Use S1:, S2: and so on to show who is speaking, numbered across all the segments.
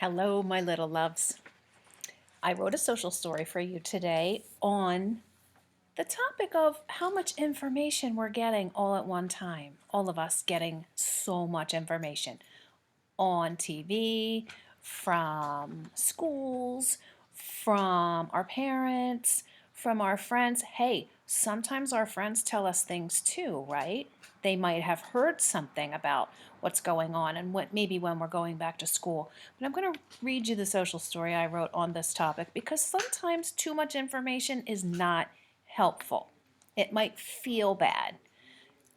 S1: Hello, my little loves. I wrote a social story for you today on the topic of how much information we're getting all at one time. All of us getting so much information on TV, from schools, from our parents, from our friends. Hey, sometimes our friends tell us things too, right? They might have heard something about what's going on and what maybe when we're going back to school. But I'm going to read you the social story I wrote on this topic because sometimes too much information is not helpful. It might feel bad.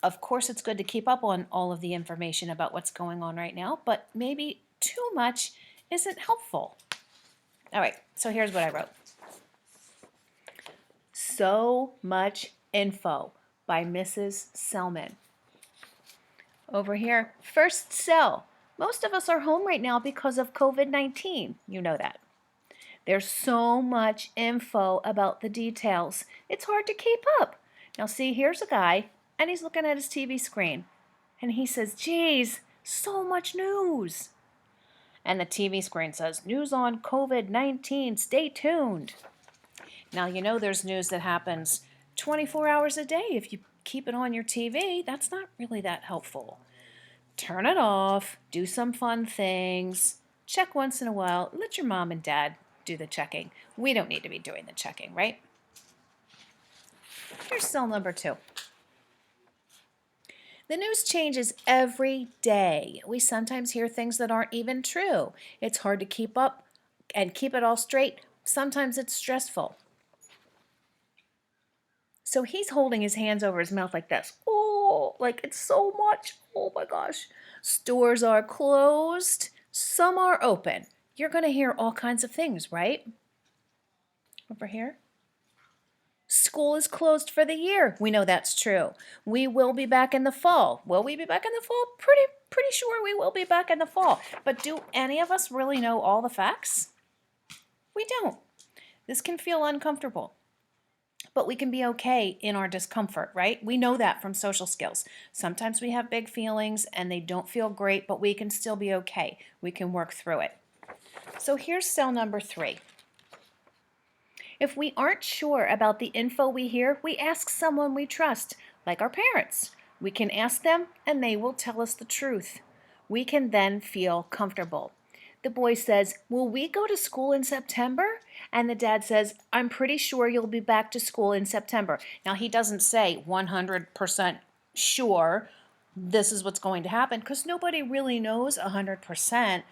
S1: Of course, it's good to keep up on all of the information about what's going on right now, but maybe too much isn't helpful. All right, so here's what I wrote. So Much Info by Mrs. Selman. Over here, first cell. Most of us are home right now because of COVID-19. You know that. There's so much info about the details. It's hard to keep up. Now see, here's a guy, and he's looking at his TV screen. And he says, geez, so much news. And the TV screen says, news on COVID-19, stay tuned. Now, you know there's news that happens 24 hours a day. If you keep it on your TV, that's not really that helpful. Turn it off, do some fun things, check once in a while, let your mom and dad do the checking. We don't need to be doing the checking, right? Here's cell number 2. The news changes every day. We sometimes hear things that aren't even true. It's hard to keep up and keep it all straight. Sometimes it's stressful. So he's holding his hands over his mouth like this. Oh, like it's so much. Oh my gosh. Stores are closed. Some are open. You're going to hear all kinds of things, right? Over here. School is closed for the year. We know that's true. We will be back in the fall. Will we be back in the fall? Pretty sure we will be back in the fall. But do any of us really know all the facts? We don't. This can feel uncomfortable. But we can be okay in our discomfort, right? We know that from social skills. Sometimes we have big feelings and they don't feel great, but we can still be okay. We can work through it. So here's cell number 3. If we aren't sure about the info we hear, we ask someone we trust, like our parents. We can ask them and they will tell us the truth. We can then feel comfortable. The boy says, will we go to school in September? And the dad says, I'm pretty sure you'll be back to school in September. Now, he doesn't say 100% sure this is what's going to happen because nobody really knows 100%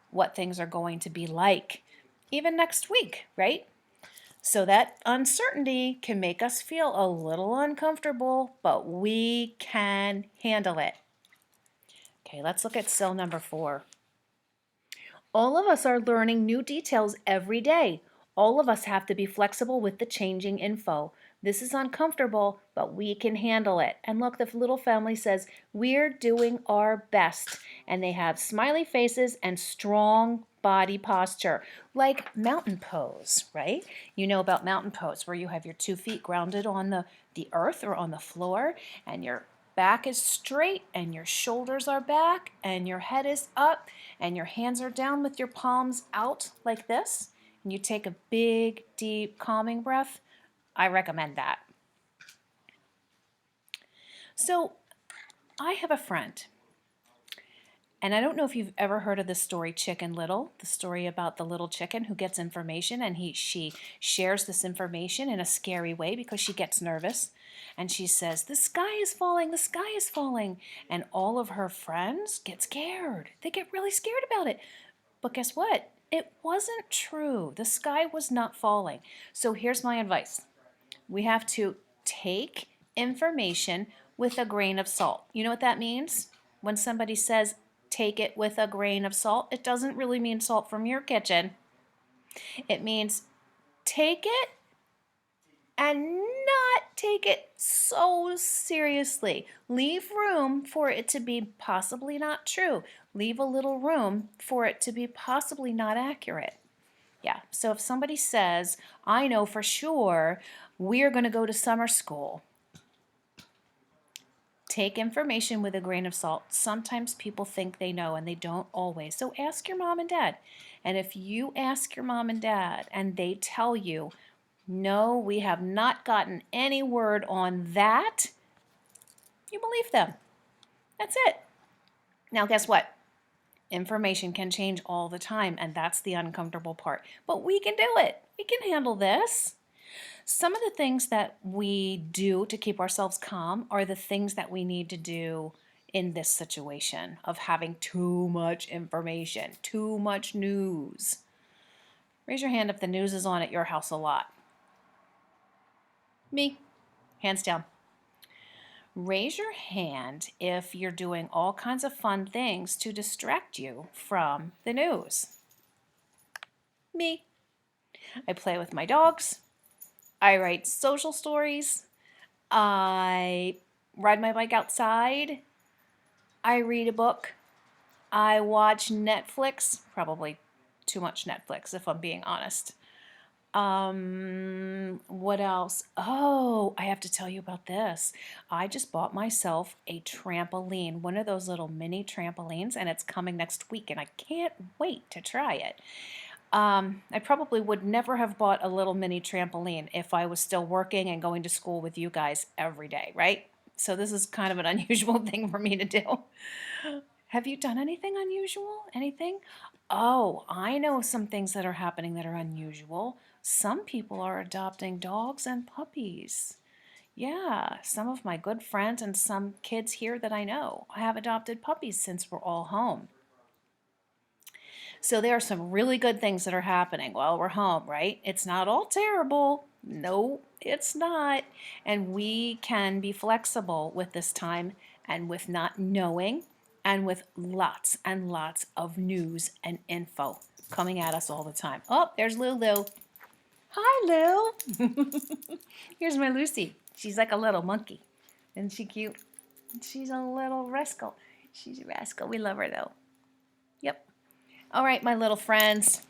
S1: what things are going to be like, even next week, right? So that uncertainty can make us feel a little uncomfortable, but we can handle it. Okay, let's look at cell number 4. All of us are learning new details every day. All of us have to be flexible with the changing info. This is uncomfortable, but we can handle it. And look, the little family says, we're doing our best. And they have smiley faces and strong body posture, like mountain pose, right? You know about mountain pose, where you have your 2 feet grounded on the earth or on the floor, and your back is straight and your shoulders are back and your head is up and your hands are down with your palms out like this. And you take a big, deep, calming breath. I recommend that. So I have a friend, and I don't know if you've ever heard of the story Chicken Little, the story about the little chicken who gets information and she shares this information in a scary way because she gets nervous. And she says, the sky is falling, the sky is falling. And all of her friends get scared. They get really scared about it. But guess what? It wasn't true. The sky was not falling. So here's my advice. We have to take information with a grain of salt. You know what that means? When somebody says, take it with a grain of salt, it doesn't really mean salt from your kitchen. It means take it and not take it so seriously. Leave room for it to be possibly not true. Leave a little room for it to be possibly not accurate. Yeah, so if somebody says, I know for sure we're going to go to summer school, Take information with a grain of salt. Sometimes people think they know and they don't always. So ask your mom and dad. And if you ask your mom and dad and they tell you, no, we have not gotten any word on that, you believe them. That's it. Now, guess what? Information can change all the time, and that's the uncomfortable part. But we can do it. We can handle this. Some of the things that we do to keep ourselves calm are the things that we need to do in this situation of having too much information, too much news. Raise your hand if the news is on at your house a lot. Me, hands down. Raise your hand if you're doing all kinds of fun things to distract you from the news. Me. I play with my dogs. I write social stories. I ride my bike outside. I read a book. I watch Netflix. Probably too much Netflix, if I'm being honest. What else? Oh, I have to tell you about this. I just bought myself a trampoline, one of those little mini trampolines, and it's coming next week, and I can't wait to try it. I probably would never have bought a little mini trampoline if I was still working and going to school with you guys every day, right? So this is kind of an unusual thing for me to do. Have you done anything unusual? Anything? Oh, I know some things that are happening that are unusual. Some people are adopting dogs and puppies. Yeah, some of my good friends and some kids here that I know have adopted puppies since we're all home. So there are some really good things that are happening while we're home, right? It's not all terrible. No, it's not. And we can be flexible with this time and with not knowing and with lots and lots of news and info coming at us all the time. Oh, there's Lulu. Hi, Lou. Here's my Lucy. She's like a little monkey. Isn't she cute? She's a little rascal. She's a rascal. We love her, though. Yep. All right, my little friends.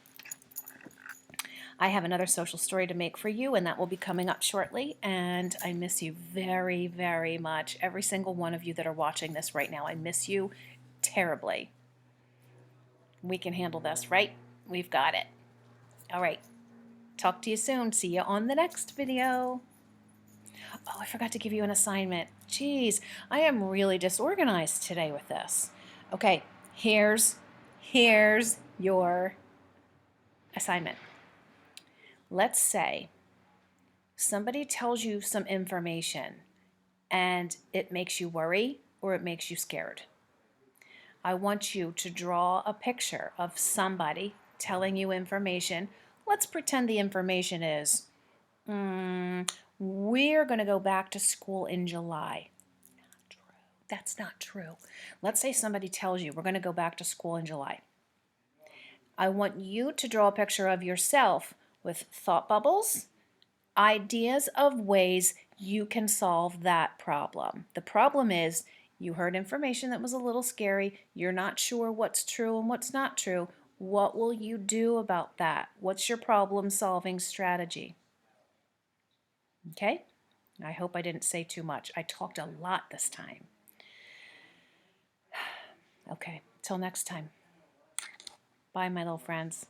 S1: I have another social story to make for you, and that will be coming up shortly. And I miss you very, very much. Every single one of you that are watching this right now, I miss you terribly. We can handle this, right? We've got it. All right. Talk to you soon. See you on the next video. Oh, I forgot to give you an assignment. Jeez, I am really disorganized today with this. Okay, here's your assignment. Let's say somebody tells you some information and it makes you worry or it makes you scared. I want you to draw a picture of somebody telling you information. Let's pretend the information is, we're going to go back to school in July. Not true. That's not true. Let's say somebody tells you we're going to go back to school in July. I want you to draw a picture of yourself with thought bubbles, ideas of ways you can solve that problem. The problem is you heard information that was a little scary. You're not sure what's true and what's not true. What will you do about that? What's your problem-solving strategy? Okay? I hope I didn't say too much. I talked a lot this time. Okay, till next time. Bye, my little friends.